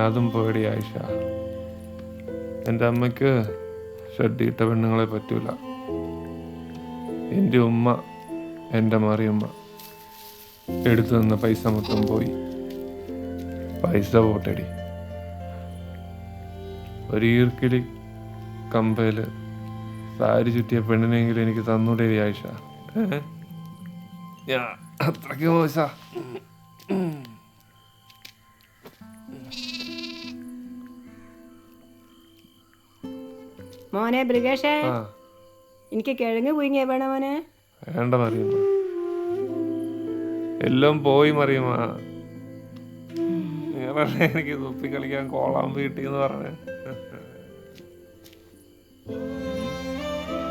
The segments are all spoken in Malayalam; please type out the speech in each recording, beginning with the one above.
അതും പേടി ആയിഷ. എൻ്റെ അമ്മയ്ക്ക് ഷഡ്ഡിയിട്ട പെണ്ണുങ്ങളെ പറ്റൂല. എൻ്റെ ഉമ്മ, എൻ്റെ മറിയമ്മ എടുത്തു തന്ന പൈസ മൊത്തം പോയി. പൈസ പോട്ടടി. ഒരു ഈർക്കിലി കമ്പയില് സാരി ചുറ്റിയ പെണ്ണിനെങ്കിലും എനിക്ക് തന്നൂടെ ആയിഷ? ഞാൻ അത്രയ്ക്ക് മോശ. മോനെ ബ്രിഗേഷേ, എനിക്ക് കിഴങ്ങ് പുഴുങ്ങിയ വേണം മോനെ. വേണ്ട മറിയമ്മ, എല്ലാം പോയി മറിയമ്മ. എനിക്ക് തുപ്പി കളിക്കാൻ കോളാമ്പ് കിട്ടിയെന്ന് പറഞ്ഞ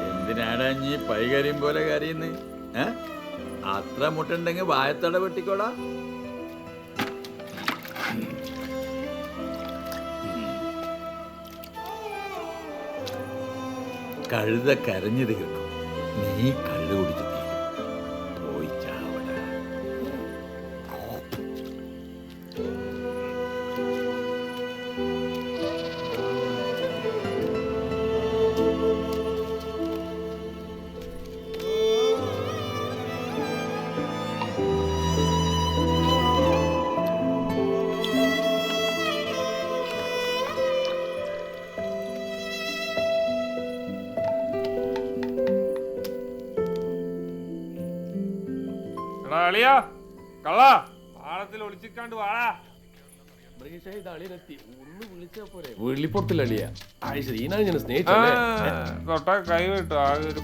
എന്തിനാടാ നീ പൈകാര്യം പോലെ കരയുന്നേ? അത്ര മുട്ടുണ്ടെങ്കിൽ വായത്തട വെട്ടിക്കോടാ. കഴുത കരഞ്ഞു തീർക്കും, നീ കള്ളു കുടിച്ചു തീർക്കും. പോയി ചാവട. അളിയാ കള്ളാ, ആഴത്തിൽ ഒളിച്ചിക്കാണ്ട് വാടാ. വെള്ളിപ്പുറത്തിലളിയ ഞാൻ തൊട്ടാ കൈ വിട്ടു. ആകെ ഒരു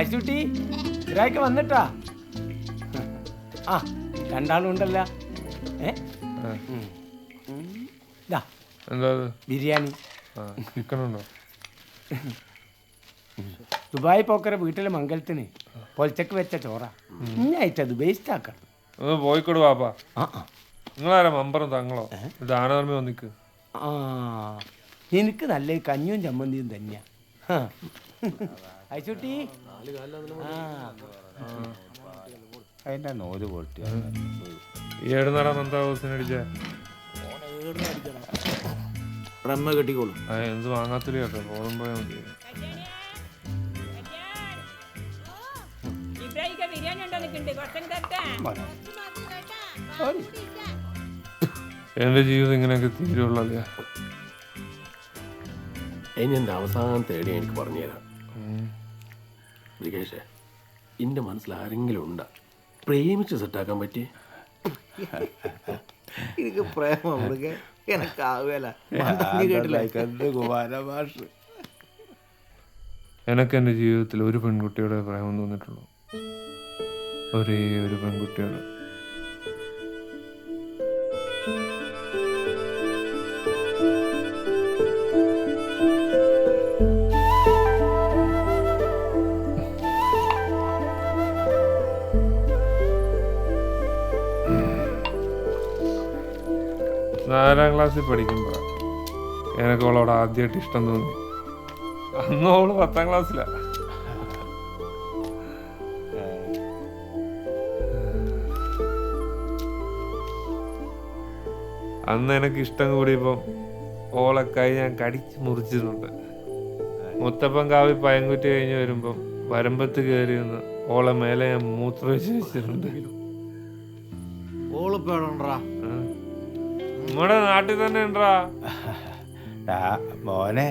അശുട്ടി ഇരാക്ക് വന്നിട്ടാ? ആ, രണ്ടാളും ഉണ്ടല്ല. എന്താ ബിരിയാണി ചിക്കനുണ്ടോ? ദുബായ് പോക്കറെ വീട്ടിലെ മംഗലത്തിന് പൊലച്ചക്ക് വെച്ച ചോറ. ഇഞ്ഞായിട്ടത് വേസ്റ്റ് ആക്കണം. ഒന്ന് പോയിക്കോട് പാപ്പാ. നിങ്ങളാരാ മമ്പറും തങ്ങളോ? ദാനധർമ്മി വന്നിക്ക്. ആ, എനിക്ക് നല്ല കഞ്ഞും ചമ്മന്തിയും തന്നെയാ. അശുട്ടി അതിന്റെ നോല് പൊട്ടി. ഈ ഏടുന്നടാ മന്ദ ഹൗസിനടിച്ച റമ്മ കെട്ടിക്കോളും. എന്ത് വാങ്ങാത്തില്ല കേട്ടോ. പോലും പോയാൽ മതി. എന്റെ ജീവിതം ഇങ്ങനെയൊക്കെ തീരുള്ളല്ലേ? ഇനി എൻ്റെ അവസാനം തേടി എനിക്ക് പറഞ്ഞുതരാം. ബ്രിഗേഷേ, എൻ്റെ മനസ്സിൽ ആരെങ്കിലും ഉണ്ടാ പ്രേമിച്ച് സെറ്റാക്കാൻ പറ്റി? എനിക്ക് പ്രേമം എനക്കാവല. എനക്ക് എൻ്റെ ജീവിതത്തിൽ ഒരു പെൺകുട്ടിയുടെ പ്രേമം തോന്നിട്ടുള്ളൂ. ഒരേ ഒരു പെൺകുട്ടിയുടെ. നാലാം ക്ലാസ്സിൽ പഠിക്കുമ്പോൾ എനിക്ക് അവളോട് ആദ്യമായിട്ട് ഇഷ്ടം തോന്നി. അന്ന് അവള് 10ാം ക്ലാസ്സിലാ. അന്ന് എനിക്ക് ഇഷ്ടം കൂടിയപ്പം ഓളക്കായി ഞാൻ കടിച്ച് മുറിച്ചിട്ടുണ്ട്. മുത്തപ്പൻ കാവി പയൻകുറ്റി കഴിഞ്ഞ് വരുമ്പം വരമ്പത്ത് കയറി നിന്ന് ഓളെ മേലെ ഞാൻ മൂത്രമൊഴിച്ച് വെച്ചിട്ടുണ്ട്. നമ്മുടെ നാട്ടിൽ തന്നെ ഉണ്ടാ മോനെ.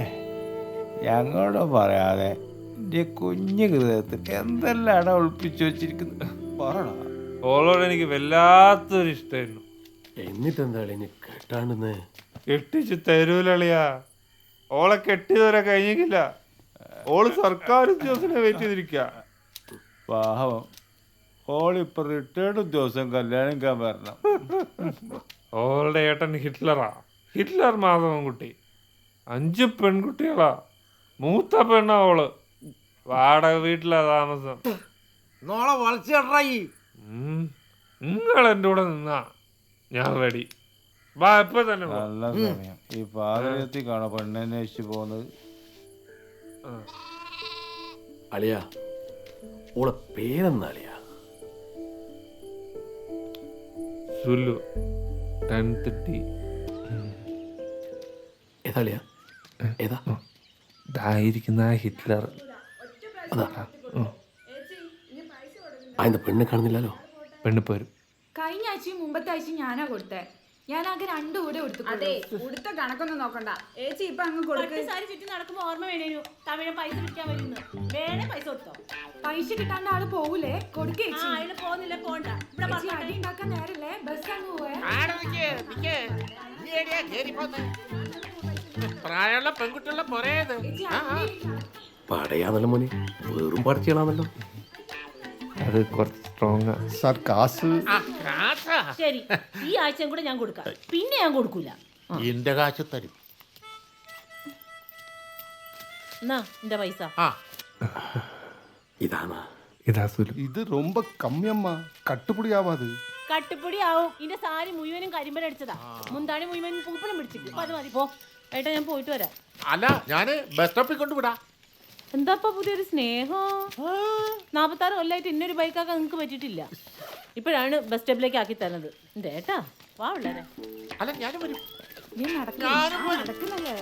ഞങ്ങളോട് പറയാതെ എൻ്റെ കുഞ്ഞു ഹൃദയത്തിൽ എന്തെല്ലാം ഒളിപ്പിച്ചു വെച്ചിരിക്കുന്നത് പറയണ. ഓളോട് എനിക്ക് വല്ലാത്തൊരു ഇഷ്ടമായിരുന്നു. എന്നിട്ടെന്താ ഇനി കേട്ടാണ്ടെന്ന്? കെട്ടിച്ച് തരൂലളിയാ. ഓളെ കെട്ടിയതുവരെ കഴിഞ്ഞില്ല. ഓള് സർക്കാർ ഉദ്യോഗസ്ഥനെ വെയിറ്റ് ചെയ്തിരിക്ക. പാവം ഓളിപ്പോ റിട്ടയർഡ് ഉദ്യോഗസ്ഥൻ കല്യാണം കഴിക്കാൻ വരണം. ഓളുടെ ഏട്ടൻ ഹിറ്റ്ലറാ. ഹിറ്റ്ലർ മാധവൻകുട്ടി. 5 പെൺകുട്ടികളാ. മൂത്ത പെണ്ണാ ഓള്. വാടക വീട്ടിലാ താമസം. നിങ്ങൾ എൻ്റെ കൂടെ നിന്നാ ഞാൻ റെഡി. വാ, ഇപ്പൊ തന്നെ നല്ല സമയം. ഈ പാതയത്തിൽ കാണാം പെണ്ണന്വേഷിച്ച് പോകുന്നത്. അളിയ, ഓളെ പേരെന്നാളിയാ? Sulu 10th D. ഏതാളിയാ? ഏതാ? ഇതായിരിക്കുന്ന ആ ഹിറ്റ്ലർ. അതാ അതിന്റെ പെണ്ണ് കാണുന്നില്ലല്ലോ. പെണ്ണിപ്പോരും. കഴിഞ്ഞ ആഴ്ചയും മുമ്പത്തെ ആഴ്ചയും ഞാനാ കൊടുത്തേ. ഞാനാകെ 2 കൂടെ കൊടുത്തു. അതെ, കൊടുത്ത കണക്കൊന്നും നോക്കണ്ട ഏച്ചി. ഇപ്പൊ അങ്ങ് കൊടുക്ക്. സാരി ചുറ്റി നടക്കുമ്പോ ഓർമ്മ വേണേനു തമിഴ് പൈസ പിടിക്കാൻ വരുന്നു. വേണേ പൈസ കൊടുത്തോ. പൈസ കിട്ടാണ്ട് ആള് പോവൂലേ? കൊടുക്കേ അയാള് പോകുന്നില്ല, പോണ്ട. ഇവിടെ അടി ഉണ്ടാക്കാൻ നേരല്ലേ? ബസ് അങ്ങ് പോയാ പ്രായമുള്ള പെൺകുട്ടികളുടെ പൊരയത് പടയാന്നല്ലോ മോനെ, വെറും പടച്ചിയാണല്ലോ. അത് കുറച്ച് സ്ട്രോങ്. സാർ കാശ് ശരി, ഈ ആഴ്ചയും കൂടെ ഞാൻ കൊടുക്കാം. പിന്നെ ഞാൻ കൊടുക്കൂല. എന്റെ കാശ് തരും. എന്നാ എന്റെ പൈസ. ഇതാണാ? ഇതാ സുലു. ഇത് ரொம்ப കമ്മിയമ്മ, കട്ടുപൊടി ആവാത്. കട്ടുപ്പൊടി ആവും. ഇതിന്റെ സാരി മുഴുവനും കരിമ്പലടിച്ചതാ. മുന്താണി മുഴുവനും പൂപ്പണം പിടിച്ചിട്ട്. അപ്പൊ അത് മതി, പോ. ഏട്ടാ ഞാൻ പോയിട്ട് വരാം. അല്ല, ഞാന് ബസ് സ്റ്റോപ്പിൽ കൊണ്ടുവിടാ. എന്താപ്പാ പുതിയൊരു സ്നേഹം? 46 കൊല്ലായിട്ട് ഇന്നൊരു ബൈക്കാക്കാൻ നിങ്ങക്ക് പറ്റിയിട്ടില്ല. ഇപ്പോഴാണ് ബസ് സ്റ്റോപ്പിലേക്ക് ആക്കി തരുന്നത്. എന്റെ ഏട്ടാ വാ ഉള്ളരെ. അല്ല, ഞാനും വരും. നീ നടക്കുന്നല്ലേ?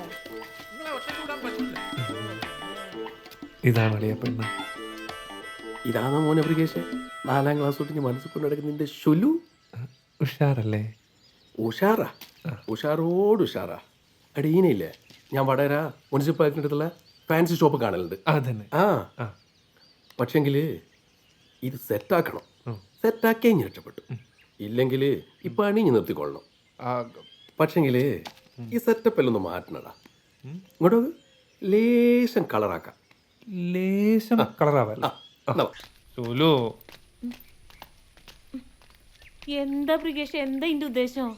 നിങ്ങളെ ഒറ്റയ്ക്ക് വിടാൻ പറ്റില്ല. ഇതാണ് അളിയ പെണ്ണ്. ഇതാണോ മോനെ ബ്രിഗേഷ്? 4ാം ക്ലാസ് തൊട്ട് മനസ്സിൽ കൊണ്ട് നടക്കുന്ന നിന്റെ ഷുലു. ഉഷാറല്ലേ? ഉഷാറാ, ഉഷാറോട് ഉഷാറാ. അടീനയില്ലേ, ഞാൻ വടകര മുനിസിപ്പാലിറ്റിൻ്റെ അടുത്തുള്ള ഫാൻസി ഷോപ്പ് കാണലുണ്ട്. അതന്നെ. ആ, പക്ഷെങ്കിൽ ഇത് സെറ്റാക്കണം. സെറ്റാക്കിയേ ഞാൻ രക്ഷപ്പെട്ടു. ഇല്ലെങ്കിൽ ഇപ്പം അണിഞ്ഞ് നിർത്തിക്കൊള്ളണം. പക്ഷെങ്കിൽ ഈ സെറ്റപ്പ് എല്ലാം ഒന്ന് മാറ്റണടാ. ഇങ്ങോട്ട് ലേശം കളറാക്കാം. ലേശം കളറാവല്ല. സുലു, എന്താ പ്രികേഷ്, എന്താ ഇതിന്റെ ഉദ്ദേശം?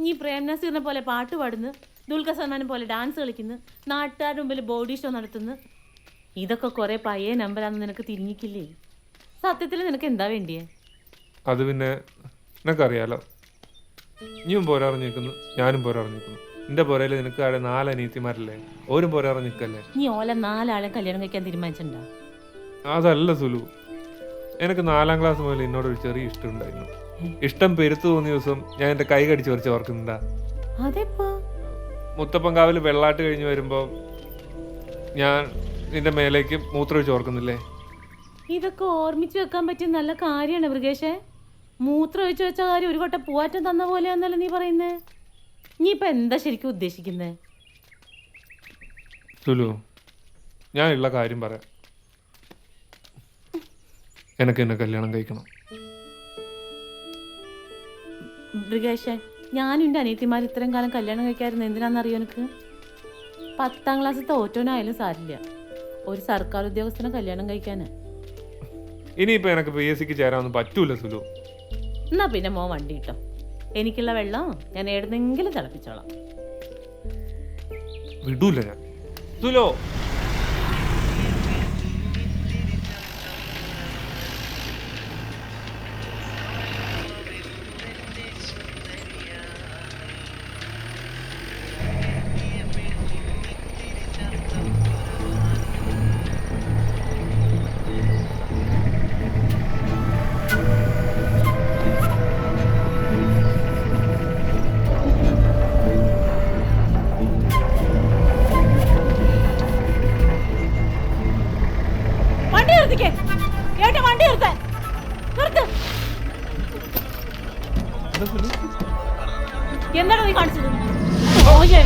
നീ പ്രേം നസീറിനെ പോലെ പാട്ട് പാടുന്നു, ദുൽഖർ സൽമാനെ പോലെ ഡാൻസ് കളിക്കുന്നു, നാട്ടുകാരുടെ മുമ്പിൽ ബോഡി ഷോ നടത്തുന്നു. ഇതൊക്കെ കുറെ പയ്യ നമ്പരാന്ന് നിനക്ക് തിരിഞ്ഞിക്കില്ലേ? സത്യത്തിൽ നിനക്ക് എന്താ വേണ്ടിയേ? അത് പിന്നെ നിനക്കറിയാലോ. നീയും പോരാറിഞ്ഞിരിക്കുന്നു, ഞാനും പോരാറിഞ്ഞിരിക്കുന്നു. എൻ്റെ പോരയിൽ നിനക്ക് അവിടെ 4 അനിയത്തിമാരല്ലേ? ഓരും പോരാറിഞ്ഞിക്കല്ലേ? നീ ഓലെ 4 ആളെ കല്യാണം കഴിക്കാൻ തീരുമാനിച്ചിട്ടുണ്ടോ? അതല്ല സുലു, എനിക്ക് 4ാം ക്ലാസ് മുതൽ എന്നോടൊരു ചെറിയ ഇഷ്ടം ഉണ്ടായിരുന്നു. ഇഷ്ടം പെരുത്തു തോന്നിയ ദിവസം ഞാൻ എൻ്റെ കൈ കടിച്ച് പറിച്ച് ഓർക്കുന്നുണ്ടാ. അതെപ്പോ? മുത്തപ്പൻകാവിൽ വെള്ളാട്ട് കഴിഞ്ഞ് വരുമ്പോൾ ഞാൻ നിന്റെ മേലേക്ക് മൂത്രമൊഴിച്ച് ഓർക്കുന്നില്ലേ? ഇതൊക്കെ ഓർമ്മിച്ച് വെക്കാൻ പറ്റിയ നല്ല കാര്യമാണ് ബ്രിഗേഷേ. മൂത്രം ഒഴിച്ച് വെച്ച കാര്യം ഒരു കൊട്ട പൂവാറ്റം തന്ന പോലെയാന്നല്ലോ നീ പറയുന്നേ. നീ ഇപ്പൊ എന്താ ശരിക്കും ഉദ്ദേശിക്കുന്നേ? സുലു, ഞാൻ ഉള്ള കാര്യം പറയാം. എനിക്ക് എന്നെ കല്യാണം കഴിക്കണം. ബ്രിഗേഷേ, ഞാനും എൻ്റെ അനിയത്തിമാർ ഇത്രയും കാലം കല്യാണം കഴിക്കായിരുന്നു എന്തിനാണെന്നറിയോ എനിക്ക്? 10ാം ക്ലാസ് തോറ്റോനായാലും സാരില്ല, ഒരു സർക്കാർ ഉദ്യോഗസ്ഥനെ കല്യാണം കഴിക്കാന്. ഇനിയിപ്പോൾ എനിക്ക് PSCക്ക് ചേരാനൊന്നും പറ്റൂല സുലു. എന്നാ പിന്നെ മോൻ വണ്ടി കിട്ടും. എനിക്കുള്ള വെള്ളം ഞാൻ എവിടെന്നെങ്കിലും തിളപ്പിച്ചോളാം. വിടൂല ഞാൻ. സുലു, വണ്ടി നിർത്തിക്കേ. ഏട്ടാ വണ്ടി നിർത്താൻ. നിർത്ത്. എന്താണ് നീ കാണിച്ചത്? ഓയേ